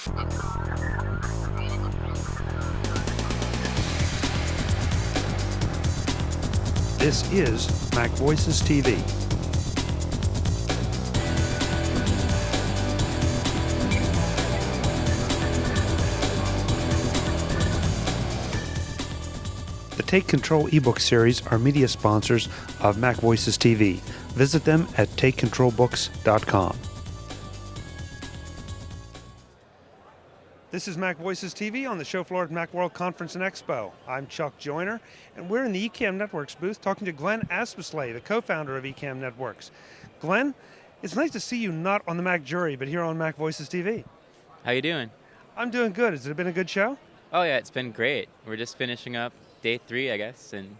This is MacVoices TV. The Take Control ebook series are media sponsors of MacVoices TV. Visit them at takecontrolbooks.com. This is MacVoices TV on the show floor at Macworld Conference and Expo. I'm Chuck Joyner, and we're in the Ecamm Networks booth talking to Glen Aspeslagh, the co-founder of Ecamm Networks. Glen, it's nice to see you not on the Mac jury, but here on MacVoices TV. How you doing? I'm doing good. Has it been a good show? Oh yeah, it's been great. We're just finishing up day 3, I guess, and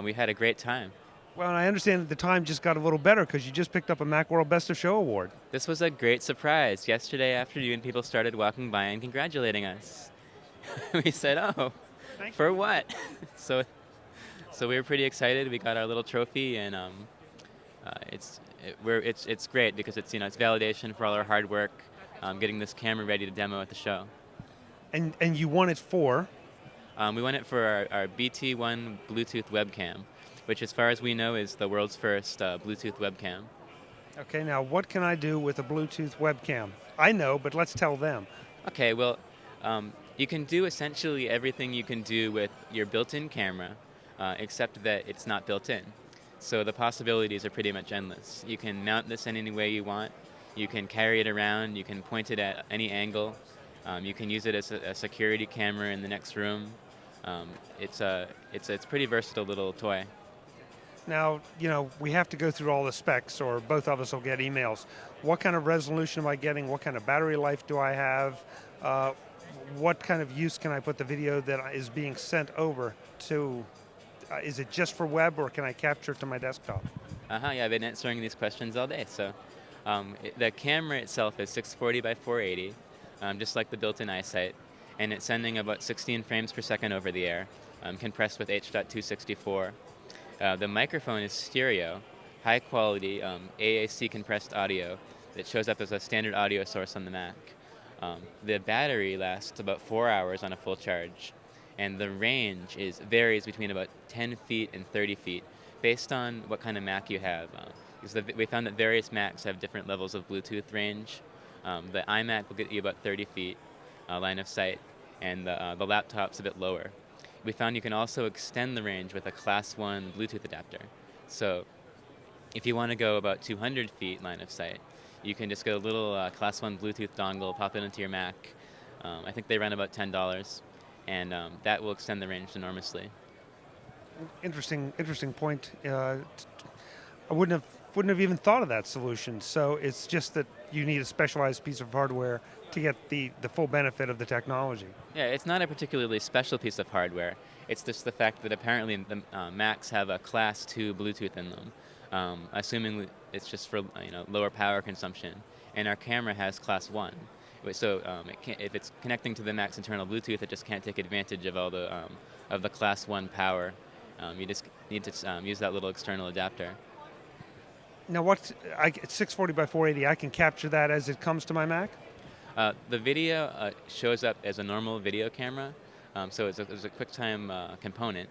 we had a great time. Well, and I understand that the time just got a little better because you just picked up a Macworld Best of Show award. This was a great surprise. Yesterday afternoon, people started walking by and congratulating us. We said, "Oh, for what?" so we were pretty excited. We got our little trophy, and it's great because it's it's validation for all our hard work, getting this camera ready to demo at the show. And you won it for? We won it for our BT-1 Bluetooth webcam, which as far as we know is the world's first Bluetooth webcam. Okay, now what can I do with a Bluetooth webcam? I know, but let's tell them. Okay, well, you can do essentially everything you can do with your built-in camera, except that it's not built in. So the possibilities are pretty much endless. You can mount this in any way you want. You can carry it around. You can point it at any angle. You can use it as a security camera in the next room. It's a pretty versatile little toy. Now, we have to go through all the specs or both of us will get emails. What kind of resolution am I getting? What kind of battery life do I have? What kind of use can I put the video that is being sent over to? Is it just for web or can I capture it to my desktop? Yeah, I've been answering these questions all day. So the camera itself is 640 by 480, just like the built-in eyesight, and it's sending about 16 frames per second over the air, compressed with H.264. The microphone is stereo, high quality AAC compressed audio that shows up as a standard audio source on the Mac. The battery lasts about 4 hours on a full charge, and the range varies between about 10 feet and 30 feet based on what kind of Mac you have. We found that various Macs have different levels of Bluetooth range. The iMac will get you about 30 feet line of sight, and the laptop's a bit lower. We found you can also extend the range with a Class 1 Bluetooth adapter. So if you want to go about 200 feet line of sight, you can just get a little Class 1 Bluetooth dongle, pop it into your Mac. I think they run about $10, and that will extend the range enormously. Interesting point. I wouldn't have even thought of that solution. So it's just that you need a specialized piece of hardware to get the full benefit of the technology. Yeah, it's not a particularly special piece of hardware. It's just the fact that apparently the Macs have a Class 2 Bluetooth in them, assuming it's just for lower power consumption. And our camera has Class 1. So if it's connecting to the Mac's internal Bluetooth, it just can't take advantage of all the Class 1 power. You just need to use that little external adapter. Now, it's 640 by 480. I can capture that as it comes to my Mac? The video shows up as a normal video camera, so it's a QuickTime component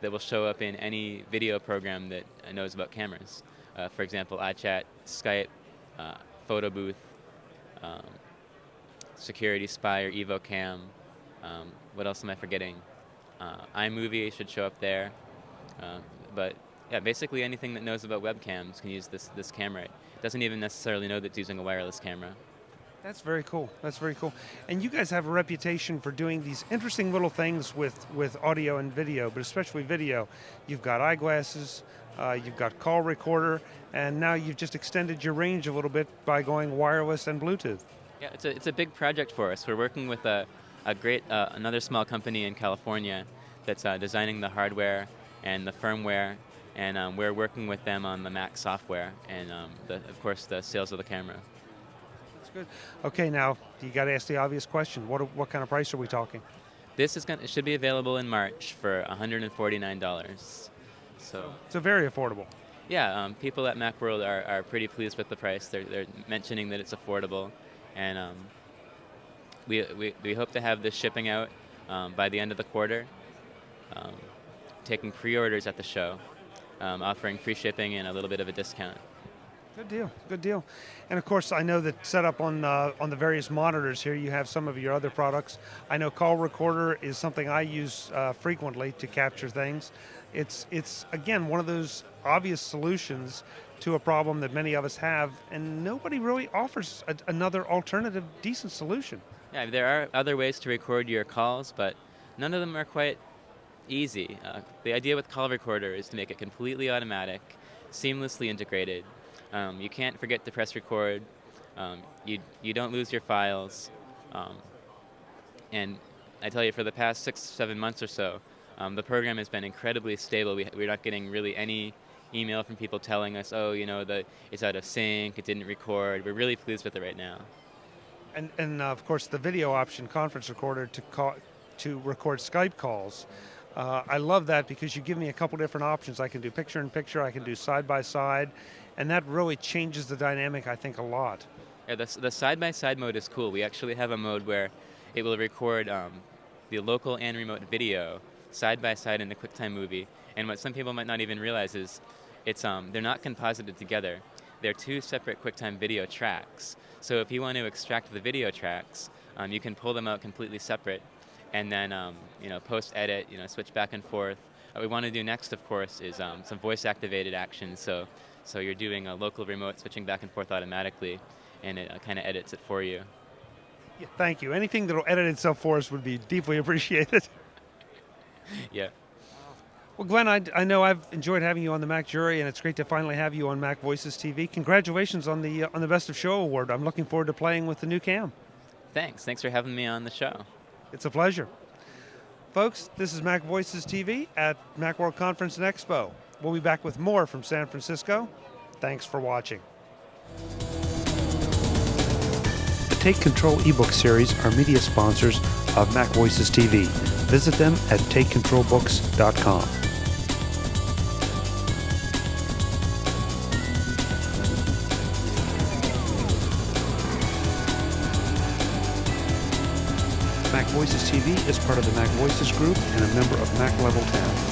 that will show up in any video program that knows about cameras. For example, iChat, Skype, Photo Booth, Security Spy or EvoCam. What else am I forgetting? iMovie should show up there. But yeah, basically anything that knows about webcams can use this camera. It doesn't even necessarily know that it's using a wireless camera. That's very cool. And you guys have a reputation for doing these interesting little things with audio and video, but especially video. You've got eyeglasses, you've got call recorder, and now you've just extended your range a little bit by going wireless and Bluetooth. Yeah, it's a big project for us. We're working with another small company in California that's designing the hardware and the firmware, and we're working with them on the Mac software and, of course, the sales of the camera. Good. Okay, now you got to ask the obvious question. What kind of price are we talking? This it should be available in March for $149. So very affordable. Yeah, people at Macworld are pretty pleased with the price. They're mentioning that it's affordable, and we hope to have this shipping out by the end of the quarter, um, taking pre-orders at the show, offering free shipping and a little bit of a discount. Good deal, good deal. And of course, I know that set up on the various monitors here, you have some of your other products. I know Call Recorder is something I use frequently to capture things. It's again one of those obvious solutions to a problem that many of us have, and nobody really offers another alternative, decent solution. Yeah, there are other ways to record your calls, but none of them are quite easy. The idea with Call Recorder is to make it completely automatic, seamlessly integrated. You can't forget to press record. You don't lose your files. And I tell you, for the past 6-7 months or so, the program has been incredibly stable. We're not getting really any email from people telling us, oh, it's out of sync, it didn't record. We're really pleased with it right now. And of course, the video option, conference recorder to record Skype calls. I love that because you give me a couple different options. I can do picture-in-picture, I can do side-by-side, and that really changes the dynamic, I think, a lot. Yeah, the side-by-side mode is cool. We actually have a mode where it will record the local and remote video side-by-side in the QuickTime movie. And what some people might not even realize is they're not composited together. They're two separate QuickTime video tracks. So if you want to extract the video tracks, you can pull them out completely separate, and then post-edit, switch back and forth. What we want to do next, of course, is some voice-activated actions. So you're doing a local remote, switching back and forth automatically, and it kind of edits it for you. Yeah, thank you. Anything that will edit itself for us would be deeply appreciated. Yeah. Well, Glenn, I know I've enjoyed having you on the Mac Jury, and it's great to finally have you on MacVoices TV. Congratulations on the Best of Show award. I'm looking forward to playing with the new cam. Thanks for having me on the show. It's a pleasure. Folks, this is MacVoices TV at Macworld Conference and Expo. We'll be back with more from San Francisco. Thanks for watching. The Take Control ebook series are media sponsors of MacVoices TV. Visit them at takecontrolbooks.com. MacVoices TV is part of the MacVoices Group and a member of Mac Level 10.